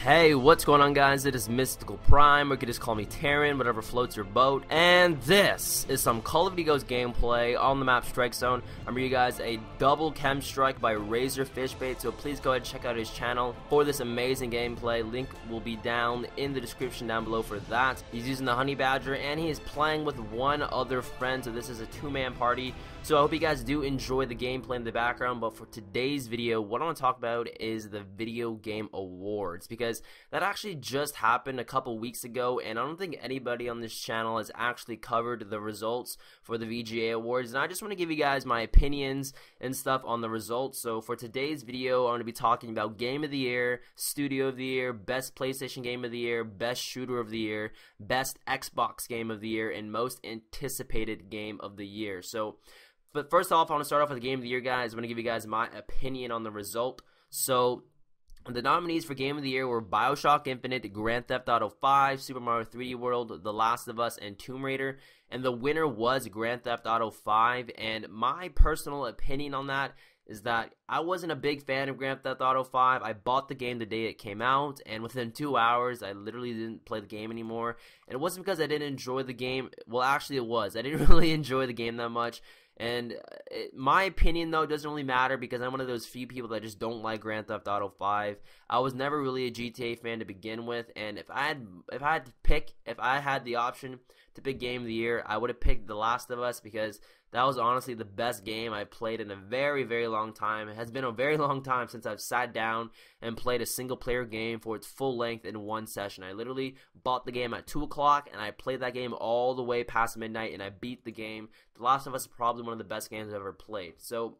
Hey, what's going on, guys? It is Mystical Prime, or you can just call me Terran, whatever floats your boat, and this is some Call of Duty Ghost gameplay on the map Strike Zone. I'm bringing you guys a double K.E.M strike by RzoR Fishbait, so please go ahead and check out his channel for this amazing gameplay. Link will be down in the description down below for that. He's using the Honey Badger, and he is playing with one other friend, so this is a two-man party. So I hope you guys do enjoy the gameplay in the background, but for today's video, what I want to talk about is the Video Game Awards, because that actually just happened a couple weeks ago, and I don't think anybody on this channel has actually covered the results for the VGA Awards, and I just want to give you guys my opinions and stuff on the results. So for today's video, I'm going to be talking about Game of the Year, Studio of the Year, Best PlayStation Game of the Year, Best Shooter of the Year, Best Xbox Game of the Year, and Most Anticipated Game of the Year. But first off, I want to start off with the Game of the Year, guys. I'm going to give you guys my opinion on the result. So the nominees for Game of the Year were BioShock Infinite, Grand Theft Auto 5, Super Mario 3D World, The Last of Us, and Tomb Raider. And the winner was Grand Theft Auto 5. And my personal opinion on that is that I wasn't a big fan of Grand Theft Auto 5. I bought the game the day it came out, and within 2 hours, I literally didn't play the game anymore. And it wasn't because I didn't enjoy the game. Well, actually, it was. I didn't really enjoy the game that much. And my opinion, though, doesn't really matter because I'm one of those few people that just don't like Grand Theft Auto 5. I was never really a GTA fan to begin with, and if I had the option to pick Game of the Year, I would have picked The Last of Us, because that was honestly the best game I played in a very, very long time. It has been a very long time since I've sat down and played a single-player game for its full length in one session. I literally bought the game at 2 o'clock, and I played that game all the way past midnight, and I beat the game. The Last of Us is probably one of the best games I've ever played. So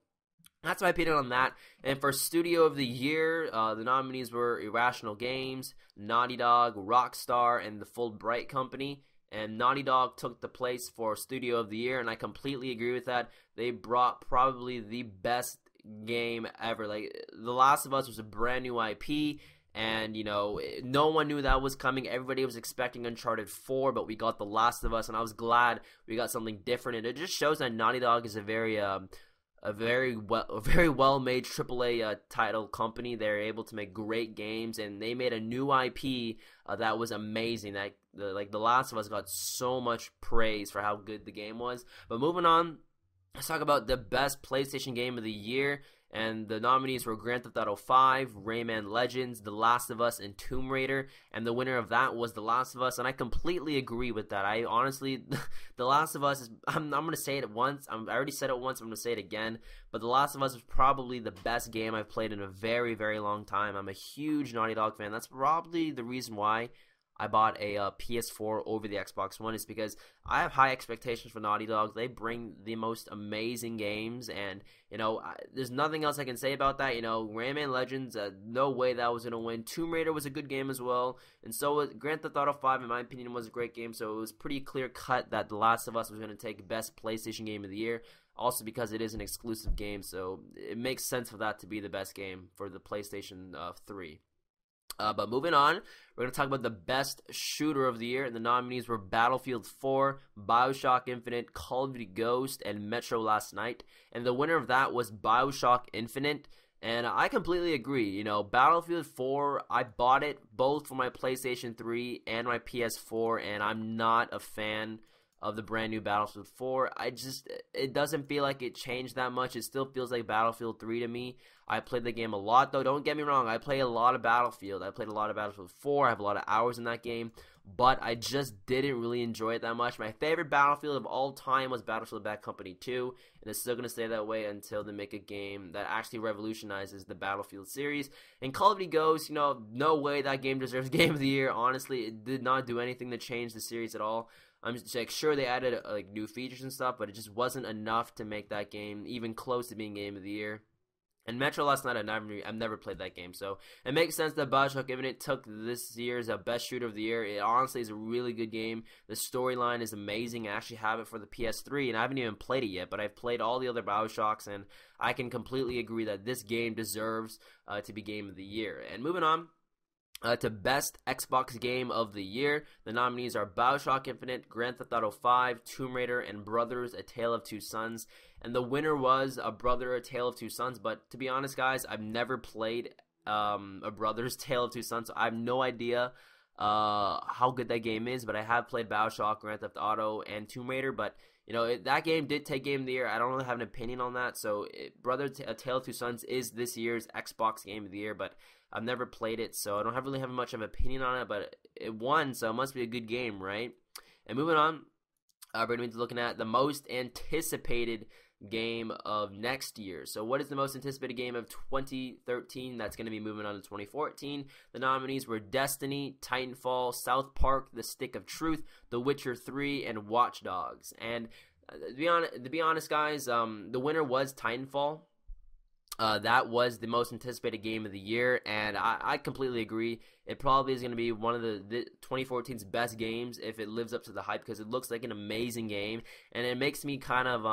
that's my opinion on that. And for Studio of the Year, the nominees were Irrational Games, Naughty Dog, Rockstar, and the Fulbright Company. And Naughty Dog took the place for Studio of the Year, and I completely agree with that. They brought probably the best game ever. Like, The Last of Us was a brand new IP, and, you know, no one knew that was coming. Everybody was expecting Uncharted 4, but we got The Last of Us, and I was glad we got something different. And it just shows that Naughty Dog is a very well-made AAA title company. They're able to make great games, and they made a new IP that was amazing. The Last of Us got so much praise for how good the game was. But moving on, let's talk about the best PlayStation Game of the Year. And the nominees were Grand Theft Auto 5, Rayman Legends, The Last of Us, and Tomb Raider. And the winner of that was The Last of Us, and I completely agree with that. I honestly, The Last of Us is, I'm going to say it once. I already said it once, I'm going to say it again. But The Last of Us is probably the best game I've played in a very, very long time. I'm a huge Naughty Dog fan. That's probably the reason why I bought a PS4 over the Xbox One, is because I have high expectations for Naughty Dog. They bring the most amazing games, and, you know, there's nothing else I can say about that. You know, Rayman Legends, no way that was going to win. Tomb Raider was a good game as well, and so was Grand Theft Auto 5, in my opinion, was a great game, so it was pretty clear cut that The Last of Us was going to take Best PlayStation Game of the Year, also because it is an exclusive game, so it makes sense for that to be the best game for the PlayStation 3. But moving on, we're going to talk about the Best Shooter of the Year, and the nominees were Battlefield 4, BioShock Infinite, Call of Duty Ghost, and Metro Last Night. And the winner of that was BioShock Infinite, and I completely agree. You know, Battlefield 4, I bought it both for my PlayStation 3 and my PS4, and I'm not a fan of the brand new Battlefield 4. It doesn't feel like it changed that much. It still feels like Battlefield 3 to me. I played the game a lot, though. Don't get me wrong. I play a lot of Battlefield. I played a lot of Battlefield 4. I have a lot of hours in that game, but I just didn't really enjoy it that much. My favorite Battlefield of all time was Battlefield Bad Company 2, and it's still going to stay that way until they make a game that actually revolutionizes the Battlefield series. And Call of Duty Ghost, you know, no way that game deserves Game of the Year. Honestly, it did not do anything to change the series at all. I'm just like, sure, they added like new features and stuff, but it just wasn't enough to make that game even close to being Game of the Year. And Metro Last Night, I've never played that game, so it makes sense that BioShock Infinite took this year's Best Shooter of the Year. It honestly is a really good game. The storyline is amazing. I actually have it for the PS3, and I haven't even played it yet, but I've played all the other BioShocks, and I can completely agree that this game deserves to be Game of the Year. And moving on to Best Xbox Game of the Year, the nominees are BioShock Infinite, Grand Theft Auto 5, Tomb Raider, and Brothers: A Tale of Two Sons. And the winner was A Brother: A Tale of Two Sons. But to be honest, guys, I've never played A Brother's Tale of Two Sons. So I have no idea how good that game is, but I have played BioShock, Grand Theft Auto, and Tomb Raider. But that game did take Game of the Year. I don't really have an opinion on that. So A Tale of Two Sons is this year's Xbox Game of the Year, but I've never played it, so I don't really have much of an opinion on it. But it won, so it must be a good game, right? And moving on, we're going to be looking at the most anticipated game of next year. So what is the most anticipated game of 2013? That's going to be moving on to 2014. The nominees were Destiny, Titanfall, South Park, The Stick of Truth, The Witcher 3, and Watch Dogs. And to be honest, guys, the winner was Titanfall. That was the most anticipated game of the year, and I completely agree. It probably is going to be one of the 2014's best games if it lives up to the hype, because it looks like an amazing game, and it makes me kind of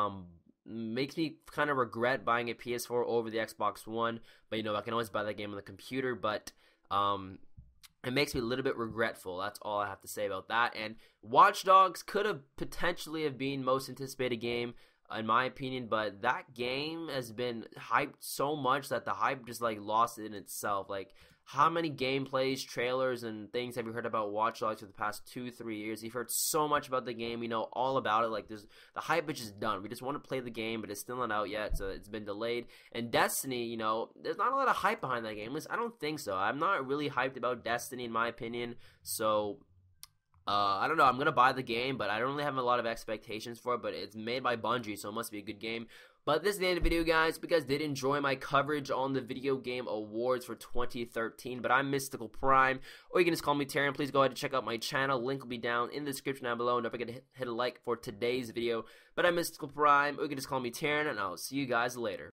regret buying a PS4 over the Xbox One. But I can always buy that game on the computer. But it makes me a little bit regretful. That's all I have to say about that. And Watch Dogs could have potentially have been most anticipated game, in my opinion, but that game has been hyped so much that the hype just lost it in itself. How many gameplays, trailers, and things have you heard about Watch Dogs for the past 2-3 years? You've heard so much about the game. We know all about it. The hype is just done. We just want to play the game, but it's still not out yet, so it's been delayed. And Destiny, there's not a lot of hype behind that game. At least I don't think so. I'm not really hyped about Destiny, in my opinion. So I don't know. I'm going to buy the game, but I don't really have a lot of expectations for it. But it's made by Bungie, so it must be a good game. But this is the end of the video, guys. If you guys did enjoy my coverage on the Video Game Awards for 2013, but I'm Mystical Prime, or you can just call me Taryn. Please go ahead and check out my channel. Link will be down in the description down below. And don't forget to hit a like for today's video. But I'm Mystical Prime, or you can just call me Taryn, and I'll see you guys later.